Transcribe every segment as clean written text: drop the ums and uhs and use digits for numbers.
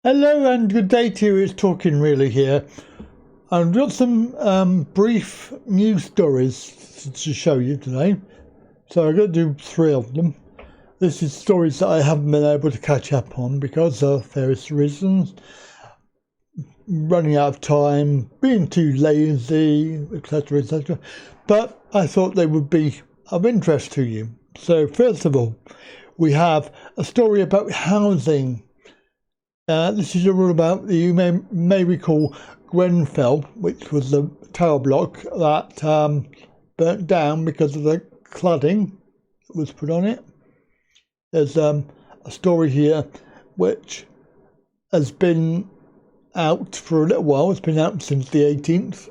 Hello and good day to you. It's Talkin really here. I've got some brief news stories to show you today. So I'm going to do 3 of them. This is stories that I haven't been able to catch up on because of various reasons. Running out of time, being too lazy, etc, etc. But I thought they would be of interest to you. So first of all, we have a story about housing. This is all about, you may recall, Grenfell, which was the tower block that burnt down because of the cladding that was put on it. There's a story here which has been out for a little while. It's been out since the 18th.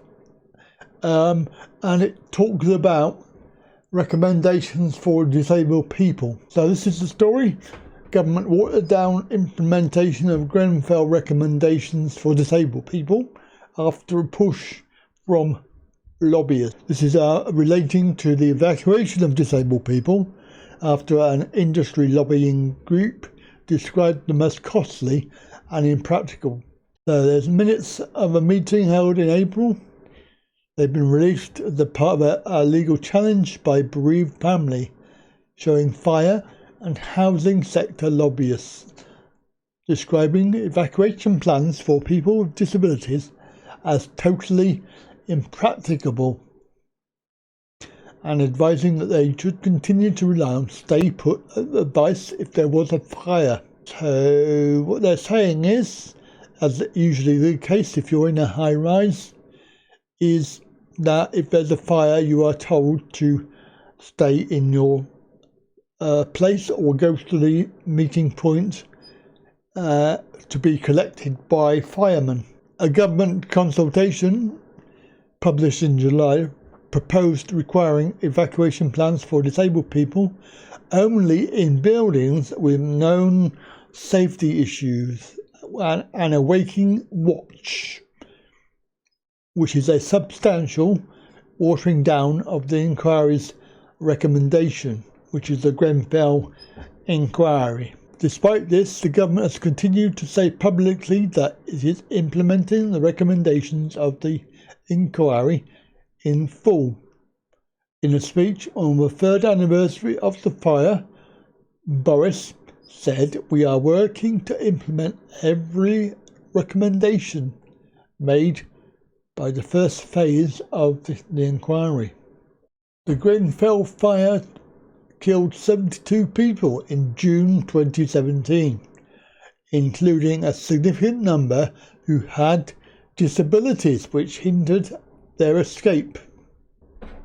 And it talks about recommendations for disabled people. So this is the story. Government watered down implementation of Grenfell recommendations for disabled people after a push from lobbyists. This is relating to the evacuation of disabled people after an industry lobbying group described them as costly and impractical. So there's minutes of a meeting held in April. They've been released as part of a legal challenge by bereaved family, showing fire and housing sector lobbyists describing evacuation plans for people with disabilities as totally impracticable and advising that they should continue to rely on stay put advice if there was a fire. So what they're saying is, as usually the case if you're in a high rise, is that if there's a fire you are told to stay in your place or go to the meeting point to be collected by firemen. A government consultation published in July proposed requiring evacuation plans for disabled people only in buildings with known safety issues and a waking watch, which is a substantial watering down of the inquiry's recommendation, which is the Grenfell inquiry. Despite this, the government has continued to say publicly that it is implementing the recommendations of the inquiry in full. In a speech on the 3rd anniversary of the fire, Boris said, "We are working to implement every recommendation made by the first phase of the inquiry." The Grenfell fire killed 72 people in June 2017, including a significant number who had disabilities which hindered their escape.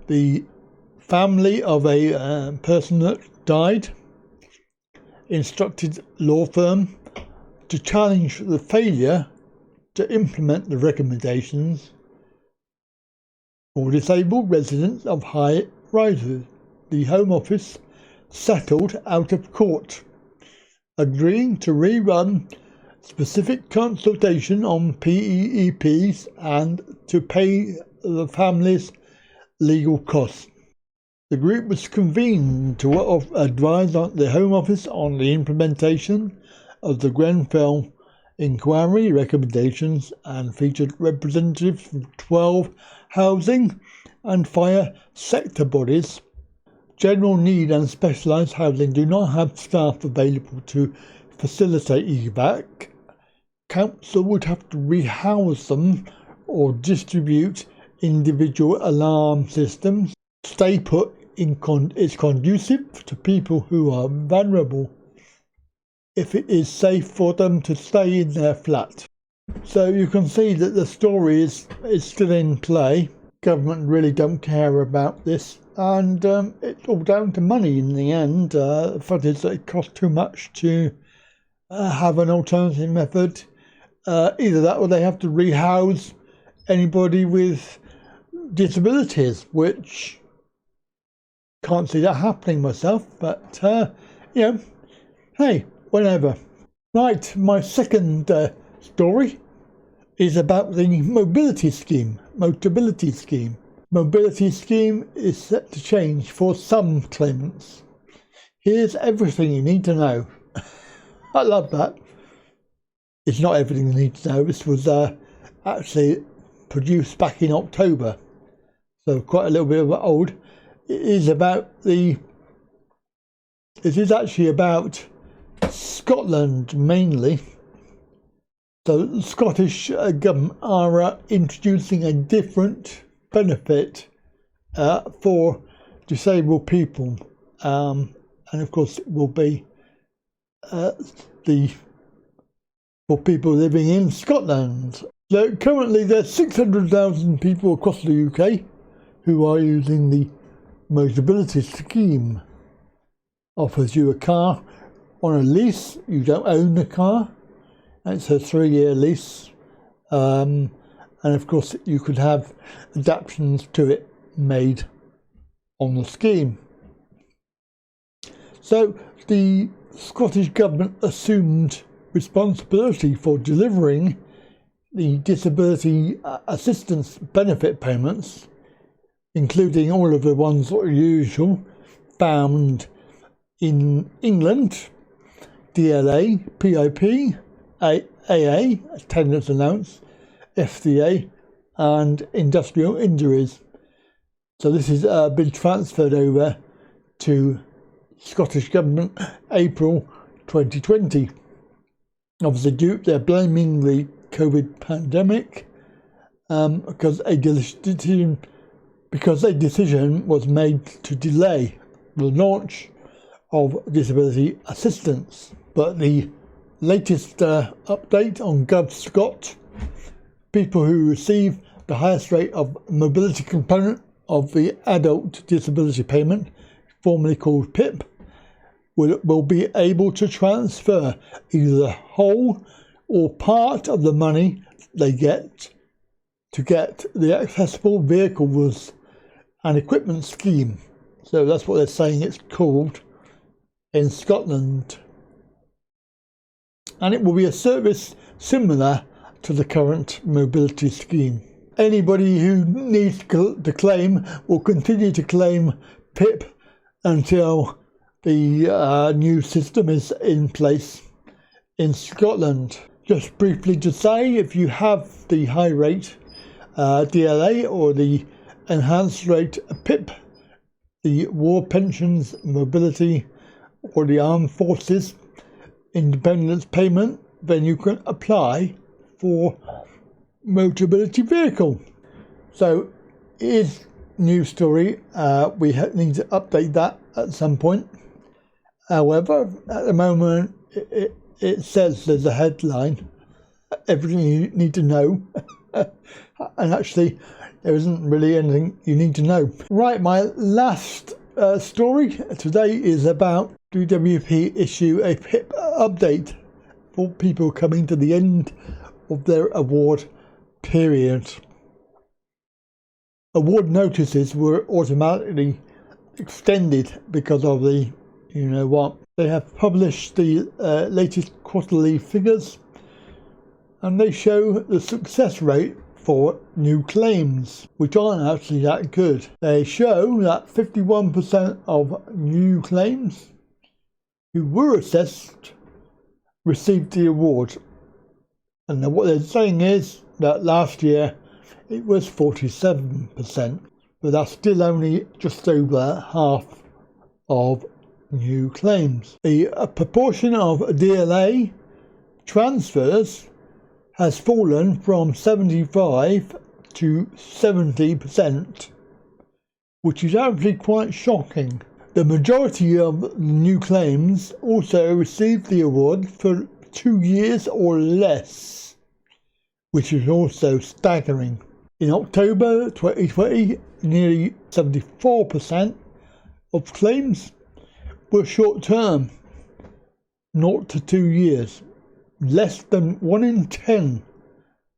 The family of a person that died instructed law firm to challenge the failure to implement the recommendations for disabled residents of high rises. The Home Office settled out of court, agreeing to rerun specific consultation on PEEPs and to pay the family's legal costs. The group was convened to advise the Home Office on the implementation of the Grenfell inquiry recommendations and featured representatives from 12 housing and fire sector bodies. General need and specialised housing do not have staff available to facilitate evac. Council would have to rehouse them or distribute individual alarm systems. Stay put is conducive to people who are vulnerable if it is safe for them to stay in their flat. So you can see that the story is still in play. Government really don't care about this, and it's all down to money in the end. The fact is that it costs too much to have an alternative method. Either that or they have to rehouse anybody with disabilities, which can't see that happening myself, but hey, whatever. Right, my second story is about the Motability scheme. Mobility scheme is set to change for some claimants. Here's everything you need to know. I love that. It's not everything you need to know. This was actually produced back in October, so quite a little bit old. It is actually about Scotland mainly. So the Scottish government are introducing a different benefit for disabled people, and of course it will be for people living in Scotland. So currently there's 600,000 people across the UK who are using the Motability scheme. Offers you a car on a lease. You don't own the car. It's a 3-year lease, and of course you could have adaptations to it made on the scheme. So the Scottish Government assumed responsibility for delivering the disability assistance benefit payments, including all of the ones that are usual, found in England: DLA, PIP, AA, attendance allowance, FDA, and industrial injuries. So this has been transferred over to Scottish Government April 2020. Obviously, they're blaming the COVID pandemic because a decision was made to delay the launch of disability assistance. But the latest update on GovScot: people who receive the highest rate of mobility component of the adult disability payment, formerly called PIP, will be able to transfer either the whole or part of the money they get to get the accessible vehicles and equipment scheme. So that's what they're saying it's called in Scotland. And it will be a service similar to the current mobility scheme. Anybody who needs to claim will continue to claim PIP until the new system is in place in Scotland. Just briefly to say, if you have the high rate DLA or the enhanced rate PIP, the War Pensions Mobility or the Armed Forces Independence Payment, then you can apply for Motability vehicle. So it is news story. We need to update that at some point. However, at the moment it says there's a headline, everything you need to know, and actually there isn't really anything you need to know. Right, my last story today is about DWP issue a PIP update for people coming to the end of their award period. Award notices were automatically extended because of the you know what. They have published the latest quarterly figures, and they show the success rate for new claims, which aren't actually that good. They show that 51% of new claims who were assessed received the award. And what they're saying is that last year it was 47%, but that's still only just over half of new claims. The proportion of DLA transfers has fallen from 75 to 70%, which is actually quite shocking. The majority of new claims also received the award for 2 years or less, which is also staggering. In October 2020, nearly 74% of claims were short-term, 0 to 2 years. Less than 1 in 10,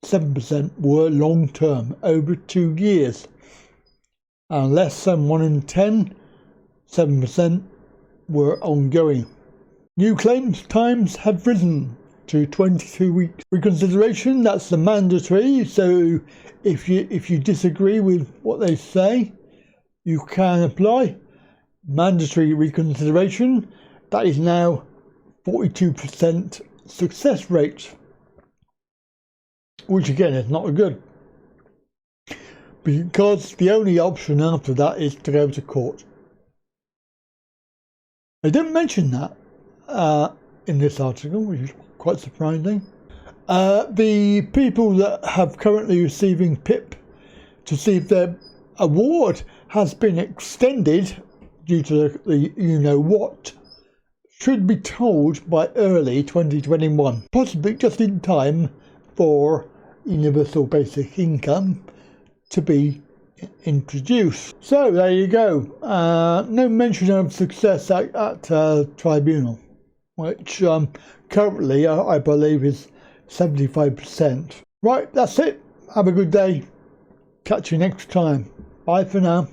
7% were long-term, over 2 years. And less than 1 in 10, 7% were ongoing. New claims times have risen to 22 weeks. Reconsideration, that's the mandatory, so if you disagree with what they say, you can apply. Mandatory reconsideration, that is now 42% success rate. which again is not good, because the only option after that is to go to court. I didn't mention that in this article, which is quite surprising. The people that have currently receiving PIP to see if their award has been extended due to the you-know-what should be told by early 2021, possibly just in time for universal basic income to be introduced. So there you go. No mention of success at tribunal, which currently I believe is 75%. Right, that's it. Have a good day. Catch you next time. Bye for now.